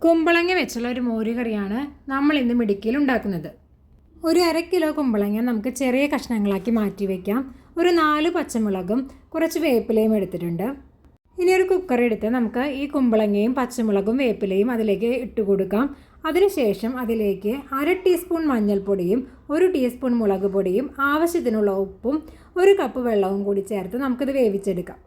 കുമ്പളങ്ങ വെച്ചുള്ള ഒരു മോരുകറിയാണ് നമ്മൾ ഇന്ന് മിടുക്കിയിൽ ഉണ്ടാക്കുന്നത്. ഒരു 1/2 കിലോ കുമ്പളങ്ങ നമുക്ക് ചെറിയ കഷ്ണങ്ങളാക്കി മാറ്റി വയ്ക്കാം. ഒരു 4 പച്ചമുളകും കുറച്ച് വേപ്പിലയും എടുത്തിട്ടുണ്ട്. ഇനി ഒരു കുക്കർ എടുത്ത് നമുക്ക് ഈ കുമ്പളങ്ങയും പച്ചമുളകും വേപ്പിലയും അതിലേക്ക് ഇട്ട് കൊടുക്കാം. അതിനുശേഷം അതിലേക്ക് 1/2 ടീസ്പൂൺ മഞ്ഞൾപ്പൊടിയും 1 ടീസ്പൂൺ മുളക് പൊടിയും ആവശ്യത്തിനുള്ള ഉപ്പും 1 കപ്പ് വെള്ളവും കൂടി ചേർത്ത് നമുക്കിത് വേവിച്ചെടുക്കാം.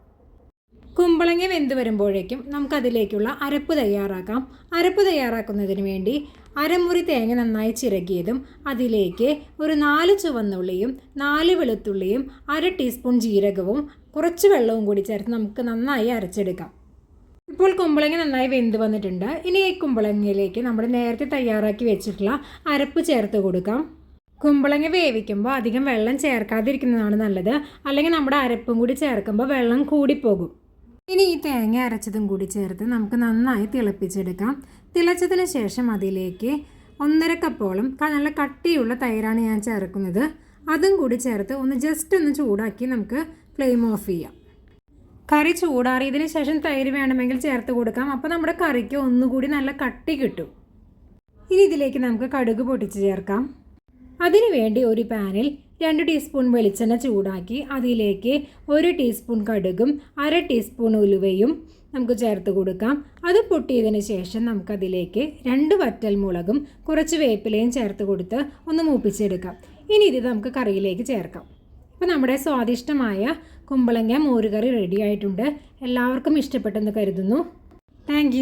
കുമ്പളങ്ങ വെന്ത് വരുമ്പോഴേക്കും നമുക്കതിലേക്കുള്ള അരപ്പ് തയ്യാറാക്കാം. അരപ്പ് തയ്യാറാക്കുന്നതിന് വേണ്ടി അരമുറി തേങ്ങ നന്നായി ചിരകിയതും അതിലേക്ക് ഒരു 4 ചുവന്നുള്ളിയും 4 വെളുത്തുള്ളിയും 1/2 ടീസ്പൂൺ ജീരകവും കുറച്ച് വെള്ളവും കൂടി ചേർത്ത് നമുക്ക് നന്നായി അരച്ചെടുക്കാം. ഇപ്പോൾ കുമ്പളങ്ങ നന്നായി വെന്ത് വന്നിട്ടുണ്ട്. ഇനി ഈ കുമ്പളങ്ങയിലേക്ക് നമ്മൾ നേരത്തെ തയ്യാറാക്കി വെച്ചിട്ടുള്ള അരപ്പ് ചേർത്ത് കൊടുക്കാം. കുമ്പളങ്ങ വേവിക്കുമ്പോൾ അധികം വെള്ളം ചേർക്കാതിരിക്കുന്നതാണ് നല്ലത്, അല്ലെങ്കിൽ നമ്മുടെ അരപ്പും കൂടി ചേർക്കുമ്പോൾ വെള്ളം കൂടിപ്പോകും. ഇനി ഈ തേങ്ങ അരച്ചതും കൂടി ചേർത്ത് നമുക്ക് നന്നായി തിളപ്പിച്ചെടുക്കാം. തിളച്ചതിന് ശേഷം അതിലേക്ക് 1.5 കപ്പോളം നല്ല കട്ടിയുള്ള തൈരാണ് ഞാൻ ചേർക്കുന്നത്. അതും കൂടി ചേർത്ത് ജസ്റ്റ് ഒന്ന് ചൂടാക്കി നമുക്ക് ഫ്ലെയിം ഓഫ് ചെയ്യാം. കറി ചൂടാറിയതിന് ശേഷം തൈര് വേണമെങ്കിൽ ചേർത്ത് കൊടുക്കാം. അപ്പോൾ നമ്മുടെ കറിക്ക് ഒന്നുകൂടി നല്ല കട്ടി കിട്ടും. ഇനി ഇതിലേക്ക് നമുക്ക് കടുക് പൊട്ടിച്ച് ചേർക്കാം. അതിനുവേണ്ടി ഒരു പാനിൽ 2 ടീസ്പൂൺ വെളിച്ചെണ്ണ ചൂടാക്കി അതിലേക്ക് 1 ടീസ്പൂൺ കടുകും 1/2 ടീസ്പൂൺ ഉലുവയും നമുക്ക് ചേർത്ത് കൊടുക്കാം. അത് പൊട്ടിയതിന് ശേഷം നമുക്കതിലേക്ക് 2 വറ്റൽ മുളകും കുറച്ച് വേപ്പിലയും ചേർത്ത് കൊടുത്ത് ഒന്ന് മൂപ്പിച്ചെടുക്കാം. ഇനി ഇത് നമുക്ക് കറിയിലേക്ക് ചേർക്കാം. അപ്പോൾ നമ്മുടെ സ്വാദിഷ്ടമായ കുമ്പളങ്ങ മോരുകറി റെഡി ആയിട്ടുണ്ട്. എല്ലാവർക്കും ഇഷ്ടപ്പെട്ടെന്ന് കരുതുന്നു. താങ്ക്